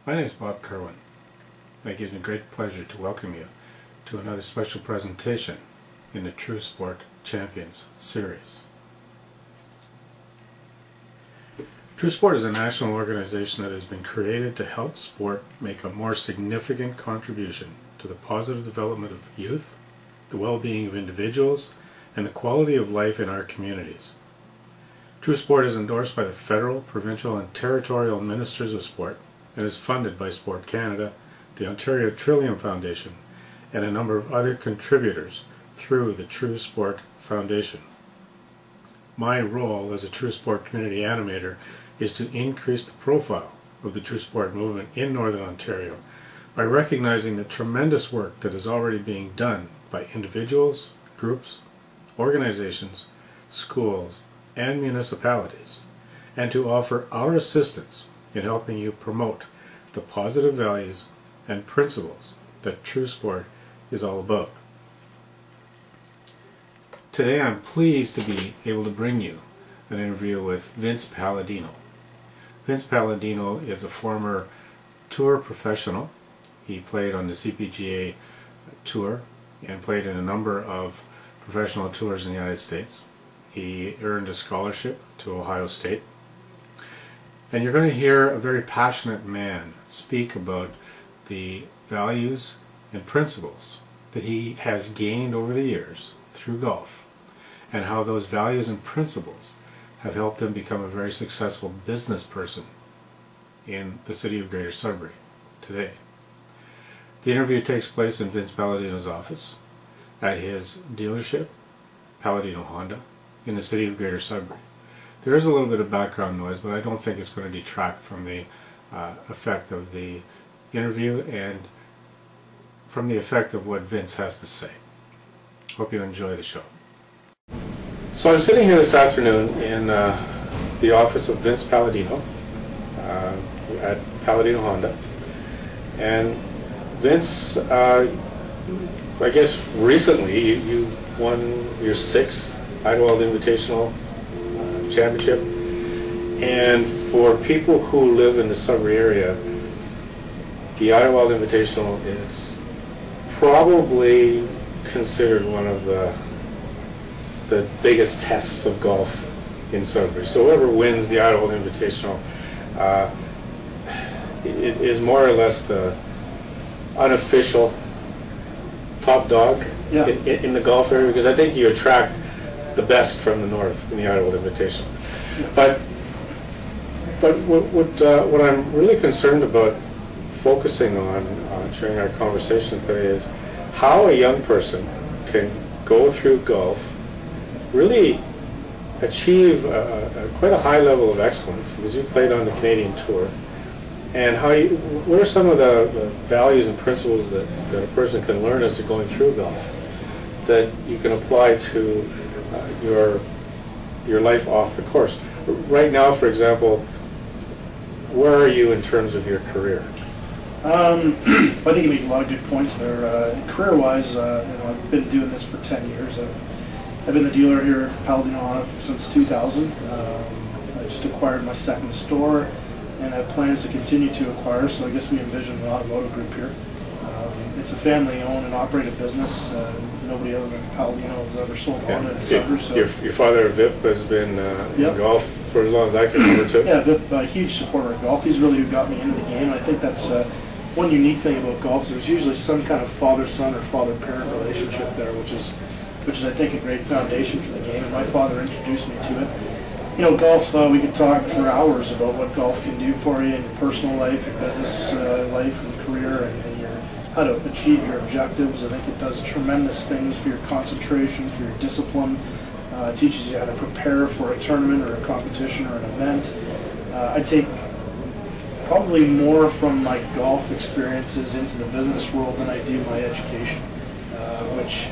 My name is Bob Kirwan, and it gives me great pleasure to welcome you to another special presentation in the True Sport Champions series. True Sport is a national organization that has been created to help sport make a more significant contribution to the positive development of youth, the well-being of individuals, and the quality of life in our communities. True Sport is endorsed by the federal, provincial, and territorial ministers of sport and is funded by Sport Canada, the Ontario Trillium Foundation, and a number of other contributors through the True Sport Foundation. My role as a True Sport Community Animator is to increase the profile of the True Sport movement in Northern Ontario by recognizing the tremendous work that is already being done by individuals, groups, organizations, schools, and municipalities, and to offer our assistance in helping you promote the positive values and principles that True Sport is all about. Today I'm pleased to be able to bring you an interview with Vince Palladino. Vince Palladino is a former tour professional. He played on the CPGA Tour and played in a number of professional tours in the United States. He earned a scholarship to Ohio State. And you're going to hear a very passionate man speak about the values and principles that he has gained over the years through golf, and how those values and principles have helped him become a very successful business person in the city of Greater Sudbury today. The interview takes place in Vince Palladino's office at his dealership, Palladino Honda, in the city of Greater Sudbury. There is a little bit of background noise, but I don't think it's going to detract from the effect of the interview and from the effect of what Vince has to say. Hope you enjoy the show. So I'm sitting here this afternoon in the office of Vince Palladino at Palladino Honda. And Vince, I guess recently you won your 6th Idlewild Invitational Championship, and for people who live in the Sudbury area, the Idlewild Invitational is probably considered one of the biggest tests of golf in Sudbury. So whoever wins the Idlewild Invitational it is more or less the unofficial top dog in the golf area, because I think you attract the best from the north in the Idlewild Invitational. But what I'm really concerned about focusing on during our conversation today is how a young person can go through golf, really achieve quite a high level of excellence, because you played on the Canadian Tour, and what are some of the values and principles that a person can learn as they're going through golf that you can apply to your life off the course. Right now, for example, where are you in terms of your career? I think you make a lot of good points there. Career-wise, I've been doing this for 10 years. I've been the dealer here at Palladino Honda since 2000. I just acquired my 2nd store, and I have plans to continue to acquire, so I guess we envision an automotive group here. It's a family-owned and operated business. Nobody other than Palladino has ever sold Honda in Sudbury. So your father, Vip, has been in golf for as long as I can remember, too. Yeah, Vip, a huge supporter of golf. He's really who got me into the game. And I think that's one unique thing about golf. Is there's usually some kind of father-son or father-parent relationship there, which is I think a great foundation for the game. And my father introduced me to it. Golf, we could talk for hours about what golf can do for you in your personal life, your business life and career, and how to achieve your objectives. I think it does tremendous things for your concentration, for your discipline. It teaches you how to prepare for a tournament or a competition or an event. I take probably more from my golf experiences into the business world than I do my education, which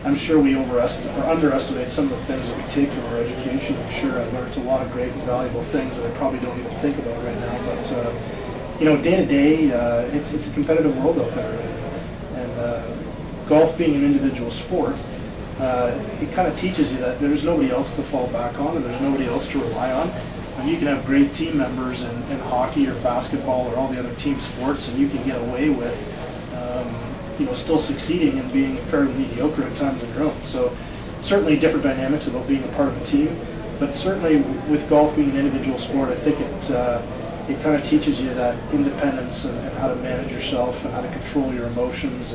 I'm sure we underestimate some of the things that we take from our education. I'm sure I learned a lot of great and valuable things that I probably don't even think about right now. But day to day, it's a competitive world out there, and golf being an individual sport, it kind of teaches you that there's nobody else to fall back on, and there's nobody else to rely on. When you can have great team members in hockey or basketball or all the other team sports, and you can get away with still succeeding and being fairly mediocre at times on your own. So certainly different dynamics about being a part of a team, but certainly with golf being an individual sport, I think it kind of teaches you that independence and how to manage yourself and how to control your emotions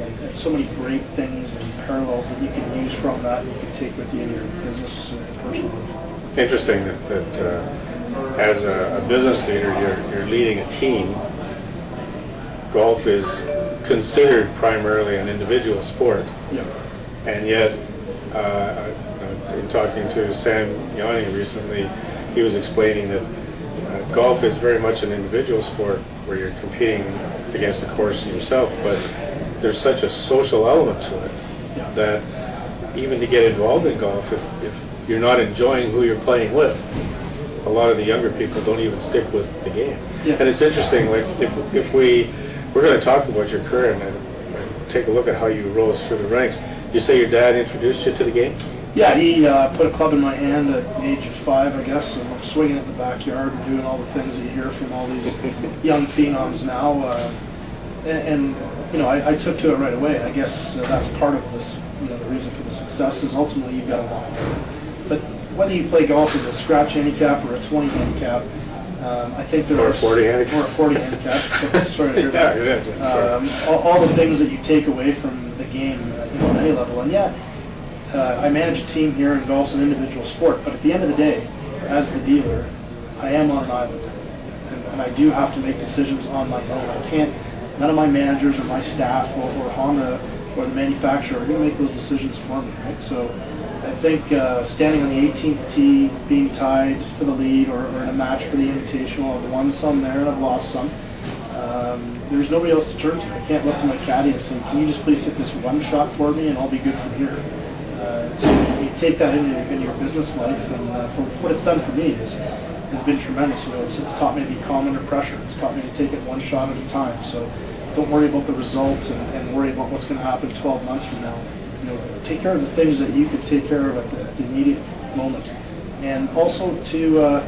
and so many great things and parallels that you can use from that and you can take with you in your business and personal life. Interesting that as a business leader, you're leading a team. Golf is considered primarily an individual sport, yeah. And yet, in talking to Sam Yanni recently, he was explaining that golf is very much an individual sport where you're competing against the course yourself, but there's such a social element to it that even to get involved in golf, if you're not enjoying who you're playing with, a lot of the younger people don't even stick with the game. Yeah. And it's interesting, like if we're going to talk about your career and take a look at how you rose through the ranks. You say your dad introduced you to the game? Yeah, he put a club in my hand at the age of 5, I guess, and I'm swinging it in the backyard and doing all the things that you hear from all these young phenoms now. I took to it right away, and I guess that's part of this. The reason for the success is ultimately you've got a long way. But whether you play golf as a scratch handicap or a 20 handicap, I think there are a 40 handicap. Or a 40 handicap. Sorry to hear that. All the things that you take away from the game, on any level, and I manage a team here, and golf's an individual sport. But at the end of the day, as the dealer, I am on an island, and I do have to make decisions on my own. I can't. None of my managers or my staff or Honda or the manufacturer are going to make those decisions for me, right? So I think standing on the 18th tee, being tied for the lead or in a match for the Invitational, I've won some there and I've lost some. There's nobody else to turn to. I can't look to my caddy and say, can you just please hit this one shot for me and I'll be good from here. So you take that into your business life, and for what it's done for me has been tremendous. It's taught me to be calm under pressure. It's taught me to take it one shot at a time. So don't worry about the results and worry about what's going to happen 12 months from now. Take care of the things that you can take care of at the immediate moment, and also to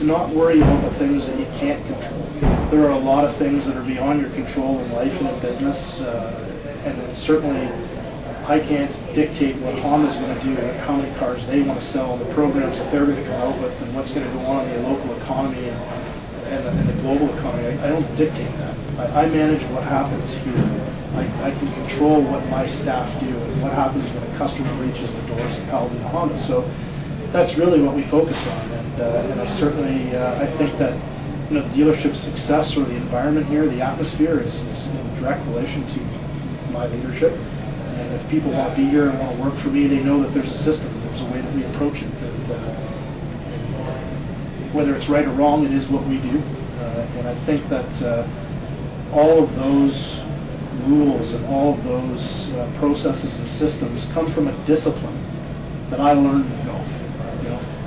not worry about the things that you can't control. There are a lot of things that are beyond your control in life and in business, and certainly I can't dictate what Honda's going to do and how many cars they want to sell and the programs that they're going to come out with and what's going to go on in the local economy and the global economy. I don't dictate that. I manage what happens here. I can control what my staff do and what happens when a customer reaches the doors of Palladino Honda. So that's really what we focus on, and I certainly I think that the dealership's success or the environment here, the atmosphere is in direct relation to my leadership. And if people want to be here and want to work for me, they know that there's a system, there's a way that we approach it, and whether it's right or wrong, it is what we do. And I think that all of those rules and all of those processes and systems come from a discipline that I learned in golf.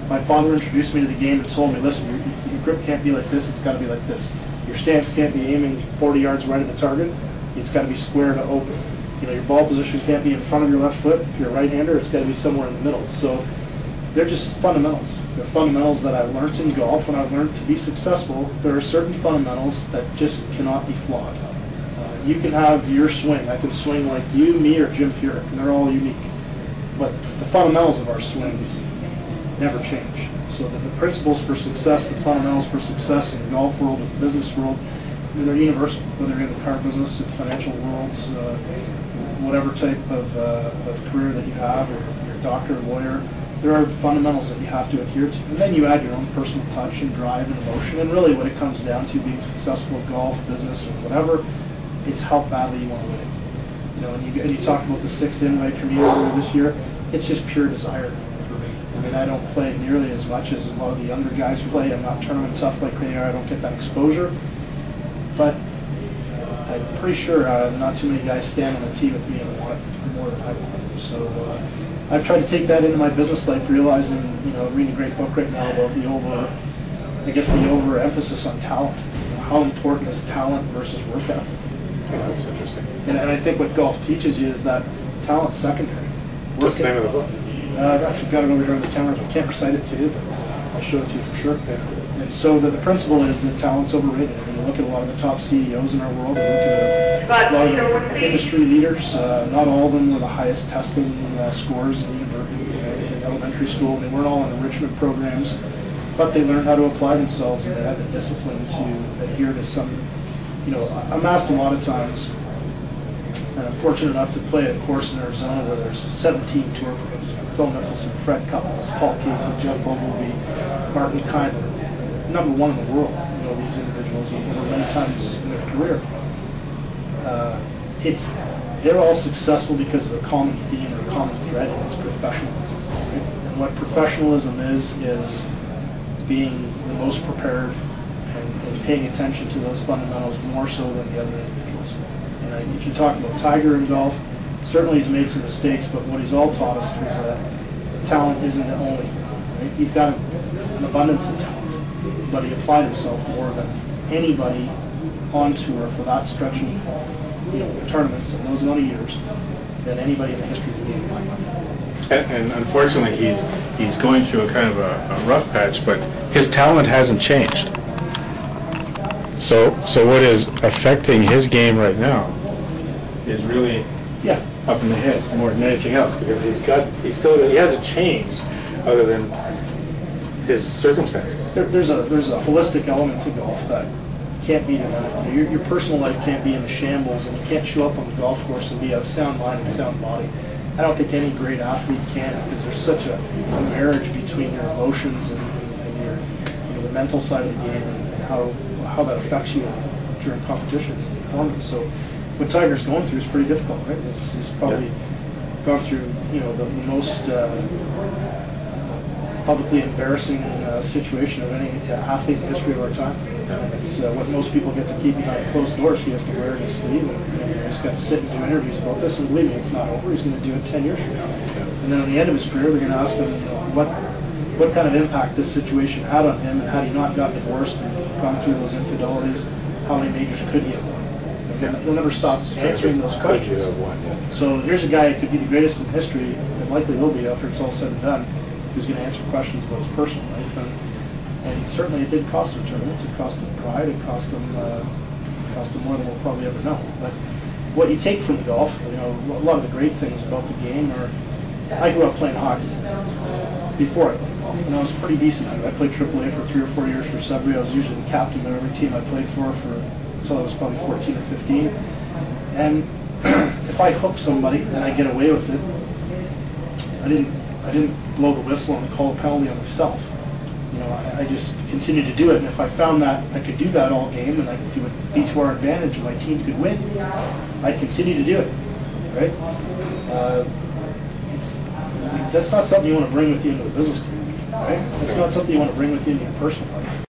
My father introduced me to the game and told me, listen, your grip can't be like this, it's got to be like this. Your stance can't be aiming 40 yards right at the target, it's got to be square to open. Your ball position can't be in front of your left foot. If you're a right-hander, it's got to be somewhere in the middle. So they're just fundamentals. They're fundamentals that I learned in golf. When I learned to be successful, there are certain fundamentals that just cannot be flawed. You can have your swing. I can swing like you, me, or Jim Furyk, and they're all unique. But the fundamentals of our swings never change. So the principles for success, the fundamentals for success in the golf world, in the business world, they're universal, whether you're in the car business, in financial worlds, whatever type of career that you have, or you're a doctor, lawyer, there are fundamentals that you have to adhere to. And then you add your own personal touch and drive and emotion. And really what it comes down to being successful in golf, business, or whatever, it's how badly you want to win it. And you talk about the 6th invite for me earlier this year, it's just pure desire for me. I mean, I don't play nearly as much as a lot of the younger guys play. I'm not tournament tough like they are. I don't get that exposure. But I'm pretty sure not too many guys stand on the tee with me and want it more than I want it. So I've tried to take that into my business life, realizing, reading a great book right now about the overemphasis on talent. How important is talent versus work ethic? Yeah, that's interesting. And I think what golf teaches you is that talent's secondary. What's the name of the book? I've actually got it over here on the counter. I can't recite it to you, but I'll show it to you for sure. And so the principle is that talent's overrated. I mean, you look at a lot of the top CEOs in our world, you look at a lot of the industry leaders, not all of them were the highest testing scores in elementary school. They weren't all in enrichment programs, but they learned how to apply themselves, and they had the discipline to adhere to some, I'm asked a lot of times, and I'm fortunate enough to play a course in Arizona where there's 17 tour pros. Phil Mickelson, Fred Couples, Paul Casey, Jeff Ogilvy, Martin Kindler, #1 in the world. These individuals over many times in their career. They're all successful because of a common theme or a common thread, and it's professionalism. Right? And what professionalism is being the most prepared and paying attention to those fundamentals more so than the other individuals. And if you talk about Tiger in golf, certainly he's made some mistakes, but what he's all taught us was that talent isn't the only thing. Right? He's got an abundance of talent, but he applied himself more than anybody on tour for that stretch of tournaments in those amount of years than anybody in the history of the game, in my mind. And unfortunately, he's going through a kind of a rough patch, but his talent hasn't changed. So what is affecting his game right now is really up in the head more than anything else, because he hasn't changed other than his circumstances. There's a holistic element to golf that can't be denied. Your personal life can't be in the shambles, and you can't show up on the golf course and be of sound mind and sound body. I don't think any great athlete can, because there's such a marriage between your emotions and your the mental side of the game and how that affects you during competition and performance. So what Tiger's going through is pretty difficult, right? He's probably gone through the most publicly embarrassing situation of any athlete in the history of our time. And it's what most people get to keep behind closed doors. He has to wear it in his sleeve, and he's got to sit and do interviews about this. And believe me, it's not over. He's going to do it 10 years from now. And then at the end of his career, they're going to ask him, what kind of impact this situation had on him, and had he not got divorced and gone through those infidelities, how many majors could he have won? He'll never stop answering those questions. So here's a guy who could be the greatest in history, and likely will be after it's all said and done, who's going to answer questions about his personal life. And certainly it did cost him tournaments, it cost him pride, it cost him more than we'll probably ever know. But what you take from golf, a lot of the great things about the game are, I grew up playing hockey before I played golf, and I was pretty decent at it. I played AAA for 3 or 4 years for Sudbury. I was usually the captain of every team I played for until I was probably 14 or 15. And if I hook somebody and I get away with it, I didn't blow the whistle and call a penalty on myself. I just continued to do it, and if I found that I could do that all game and it would be to our advantage and my team could win, I'd continue to do it, right? That's not something you want to bring with you into the business community, right? That's not something you want to bring with you into your personal life.